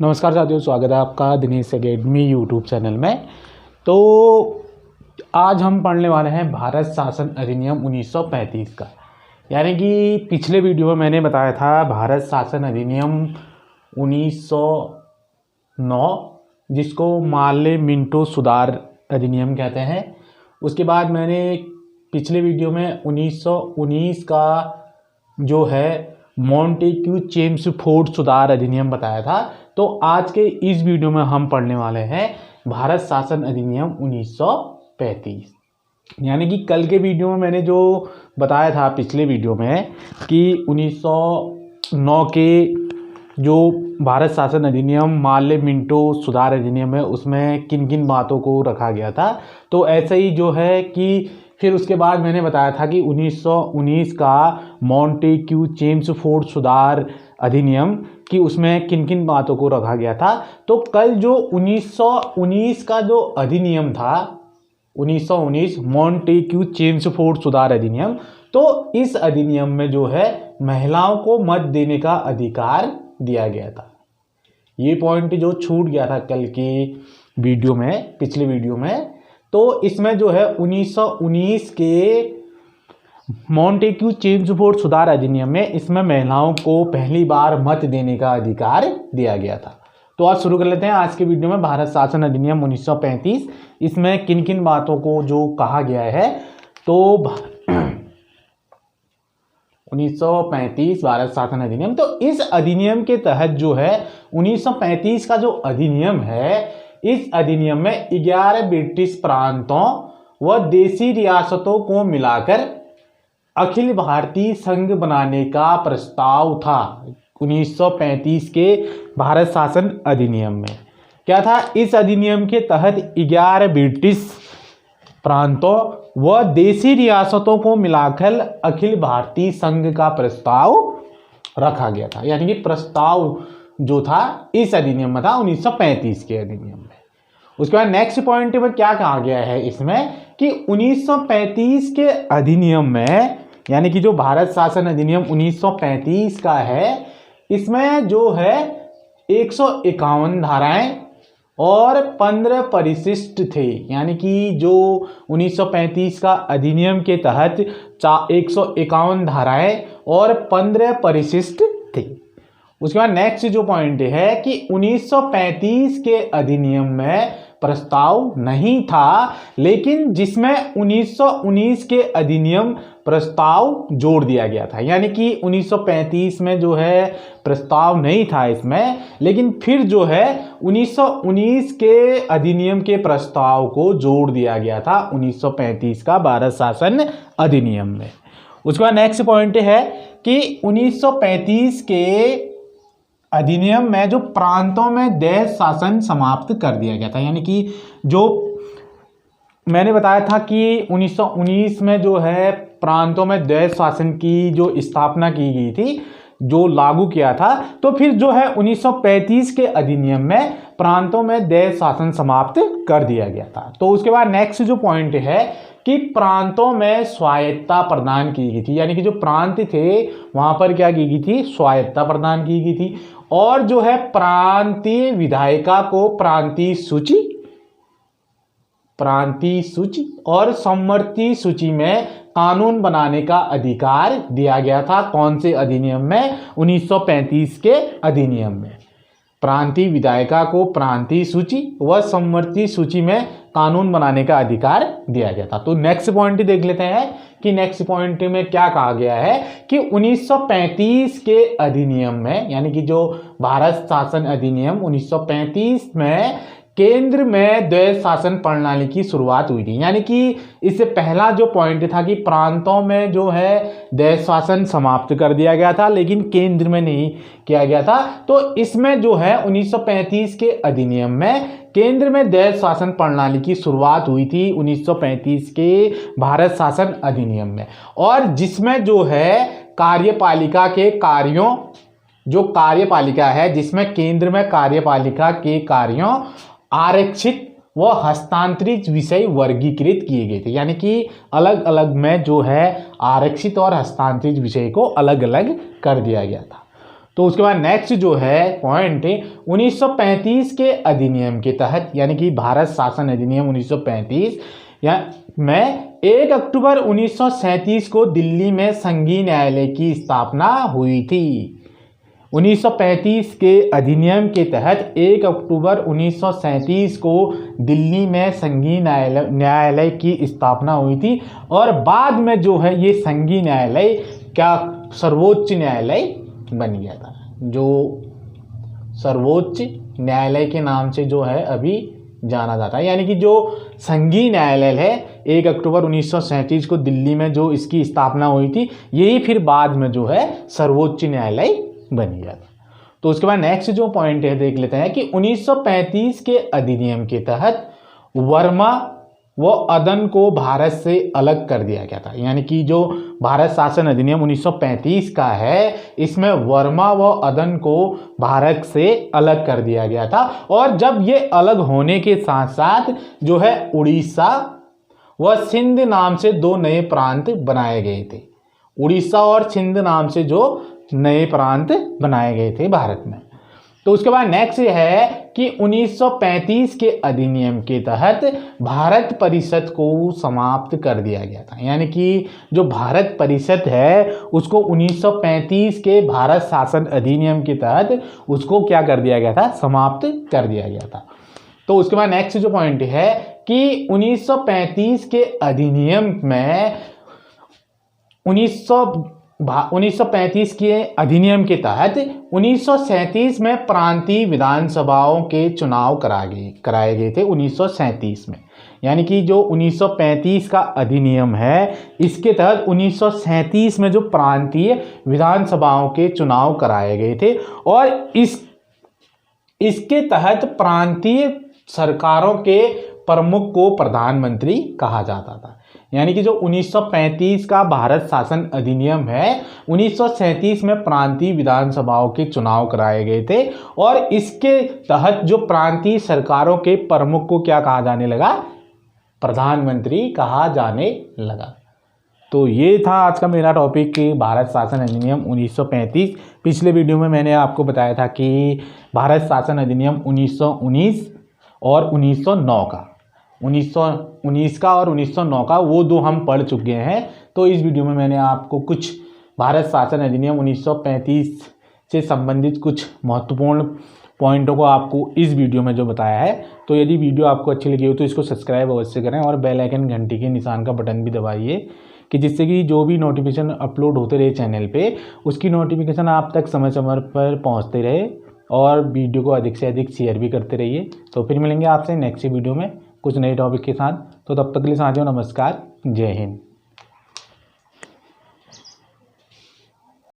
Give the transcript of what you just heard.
नमस्कार साथियों, स्वागत है आपका दिनेश एकेडमी यूट्यूब चैनल में। तो आज हम पढ़ने वाले हैं भारत शासन अधिनियम 1935 का। यानी कि पिछले वीडियो में मैंने बताया था भारत शासन अधिनियम 1909, जिसको मार्ले मिंटो सुधार अधिनियम कहते हैं। उसके बाद मैंने पिछले वीडियो में 1919 का जो है मॉन्टेग्यू चेम्सफोर्ड सुधार अधिनियम बताया था। तो आज के इस वीडियो में हम पढ़ने वाले हैं भारत शासन अधिनियम 1935। यानी कि कल के वीडियो में मैंने जो बताया था पिछले वीडियो में कि 1909 के जो भारत शासन अधिनियम मार्ले मिंटो सुधार अधिनियम है, उसमें किन किन बातों को रखा गया था। तो ऐसे ही जो है कि फिर उसके बाद मैंने बताया था कि 1919 का मॉन्टेग्यू चेम्सफोर्ड सुधार अधिनियम कि उसमें किन किन बातों को रखा गया था। तो कल जो 1919 का जो अधिनियम था, 1919 मॉन्टेग्यू चेम्सफोर्ड सुधार अधिनियम, तो इस अधिनियम में जो है महिलाओं को मत देने का अधिकार दिया गया था। ये पॉइंट जो छूट गया था कल की वीडियो में, पिछले वीडियो में, तो इसमें जो है 1919 के मॉन्टेग्यू चेम्सफोर्ड सुधार अधिनियम में इसमें महिलाओं को पहली बार मत देने का अधिकार दिया गया था। तो आज शुरू कर लेते हैं आज के वीडियो में भारत शासन अधिनियम 1935। इसमें किन किन बातों को जो कहा गया है। तो 1935 भारत शासन अधिनियम, तो इस अधिनियम के तहत जो है 1935 का जो अधिनियम है, इस अधिनियम में 11 ब्रिटिश प्रांतों व देशी रियासतों को मिलाकर अखिल भारतीय संघ बनाने का प्रस्ताव था। 1935 के भारत शासन अधिनियम में क्या था? इस अधिनियम के तहत 11 ब्रिटिश प्रांतों व देशी रियासतों को मिलाकर अखिल भारतीय संघ का प्रस्ताव रखा गया था। यानी कि प्रस्ताव जो था इस अधिनियम में था 1935 के अधिनियम में। उसके बाद नेक्स्ट पॉइंट में क्या कहा गया है इसमें कि 1935 के अधिनियम में, यानी कि जो भारत शासन अधिनियम 1935 का है, इसमें जो है 151 धाराएं और 15 परिशिष्ट थे। यानी कि जो 1935 का अधिनियम के तहत 151 धाराएं और 15 परिशिष्ट थे। उसके बाद नेक्स्ट जो पॉइंट है कि 1935 के अधिनियम में प्रस्ताव नहीं था, लेकिन जिसमें 1919 के अधिनियम प्रस्ताव जोड़ दिया गया था। यानी कि 1935 में जो है प्रस्ताव नहीं था इसमें, लेकिन फिर जो है 1919 के अधिनियम के प्रस्ताव को जोड़ दिया गया था 1935 का भारत शासन अधिनियम में। उसके बाद नेक्स्ट पॉइंट है कि 1935 के अधिनियम में जो प्रांतों में देश शासन समाप्त कर दिया गया था। यानी कि जो मैंने बताया था कि 1919 में जो है प्रांतों में देश शासन की जो स्थापना की गई थी, जो लागू किया था, तो फिर जो है 1935 के अधिनियम में प्रांतों में देश शासन समाप्त कर दिया गया था। तो उसके बाद नेक्स्ट जो पॉइंट है कि प्रांतों में स्वायत्तता प्रदान की गई थी। यानी कि जो प्रांत थे वहां पर क्या की गई थी? स्वायत्तता प्रदान की गई थी। और जो है प्रांतीय विधायिका को प्रांतीय सूची और समवर्ती सूची में कानून बनाने का अधिकार दिया गया था। कौन से अधिनियम में? 1935 के अधिनियम में प्रांतीय विधायिका को प्रांतीय सूची व समवर्ती सूची में कानून बनाने का अधिकार दिया गया था। तो नेक्स्ट पॉइंट देख लेते हैं कि नेक्स्ट पॉइंट में क्या कहा गया है कि 1935 के अधिनियम में, यानी कि जो भारत शासन अधिनियम 1935 में केंद्र में द्वैध शासन प्रणाली की शुरुआत हुई थी। यानी कि इससे पहला जो पॉइंट था कि प्रांतों में जो है द्वैध शासन समाप्त कर दिया गया था, लेकिन केंद्र में नहीं किया गया था। तो इसमें जो है 1935 के अधिनियम में केंद्र में द्वैध शासन प्रणाली की शुरुआत हुई थी 1935 के भारत शासन अधिनियम में। और जिसमें जो है कार्यपालिका के कार्यों, जो कार्यपालिका है जिसमें केंद्र में कार्यपालिका के कार्यों आरक्षित व हस्तांतरित विषय वर्गीकृत किए गए थे। यानी कि अलग अलग में जो है आरक्षित और हस्तांतरित विषय को अलग अलग कर दिया गया था। तो उसके बाद नेक्स्ट जो है पॉइंट 1935 के अधिनियम के तहत, यानी कि भारत शासन अधिनियम 1935 में 1 अक्टूबर 1937 को दिल्ली में संघीय न्यायालय की स्थापना हुई थी। 1935 के अधिनियम के तहत 1 अक्टूबर 1937 को दिल्ली में संघीय न्यायालय की स्थापना हुई थी और बाद में जो है ये संघीय न्यायालय क्या सर्वोच्च न्यायालय बन गया था, जो सर्वोच्च न्यायालय के नाम से जो है अभी जाना जाता है। यानी कि जो संघीय न्यायालय है 1 अक्टूबर 1937 को दिल्ली में जो इसकी स्थापना हुई थी, यही फिर बाद में जो है सर्वोच्च न्यायालय बन गया था। तो उसके बाद नेक्स्ट जो पॉइंट है देख लेते हैं कि 1935 के अधिनियम के तहत वर्मा व अदन को भारत से अलग कर दिया गया था। यानी कि जो भारत शासन अधिनियम 1935 का है, इसमें वर्मा व अदन को भारत से अलग कर दिया गया था। और जब ये अलग होने के साथ साथ जो है उड़ीसा व सिंध नाम से 2 नए प्रांत बनाए गए थे। उड़ीसा और सिंध नाम से जो नए प्रांत बनाए गए थे भारत में। तो उसके बाद नेक्स्ट है कि 1935 के अधिनियम के तहत भारत परिषद को समाप्त कर दिया गया था। यानी कि जो भारत परिषद है उसको 1935 के भारत शासन अधिनियम के तहत उसको क्या कर दिया गया था, समाप्त कर दिया गया था। तो उसके बाद नेक्स्ट जो पॉइंट है कि 1935 के अधिनियम में 1935 के अधिनियम के तहत 1937 में प्रांतीय विधानसभाओं के चुनाव कराए गए थे 1937 में। यानी कि जो 1935 का अधिनियम है इसके तहत 1937 में जो प्रांतीय विधानसभाओं के चुनाव कराए गए थे और इसके तहत प्रांतीय सरकारों के प्रमुख को प्रधानमंत्री कहा जाता था। यानी कि जो 1935 का भारत शासन अधिनियम है 1937 में प्रांतीय विधानसभाओं के चुनाव कराए गए थे और इसके तहत जो प्रांतीय सरकारों के प्रमुख को क्या कहा जाने लगा, प्रधानमंत्री कहा जाने लगा। तो ये था आज का मेरा टॉपिक कि भारत शासन अधिनियम 1935। पिछले वीडियो में मैंने आपको बताया था कि भारत शासन अधिनियम 1919 और 1909 का 1919 का और 1909 का वो 2 हम पढ़ चुके हैं। तो इस वीडियो में मैंने आपको कुछ भारत शासन अधिनियम 1935 से संबंधित कुछ महत्वपूर्ण पॉइंटों को आपको इस वीडियो में जो बताया है। तो यदि वीडियो आपको अच्छी लगी हो तो इसको सब्सक्राइब अवश्य करें और बेल आइकन घंटी के निशान का बटन भी दबाइए कि जिससे कि जो भी नोटिफिकेशन अपलोड होते रहे चैनल पे उसकी नोटिफिकेशन आप तक समय समय पर पहुँचते रहे और वीडियो को अधिक से अधिक शेयर भी करते रहिए। तो फिर मिलेंगे आपसे नेक्स्ट वीडियो में कुछ नए टॉपिक के साथ। तो तब तक के लिए साथियों नमस्कार, जय हिंद।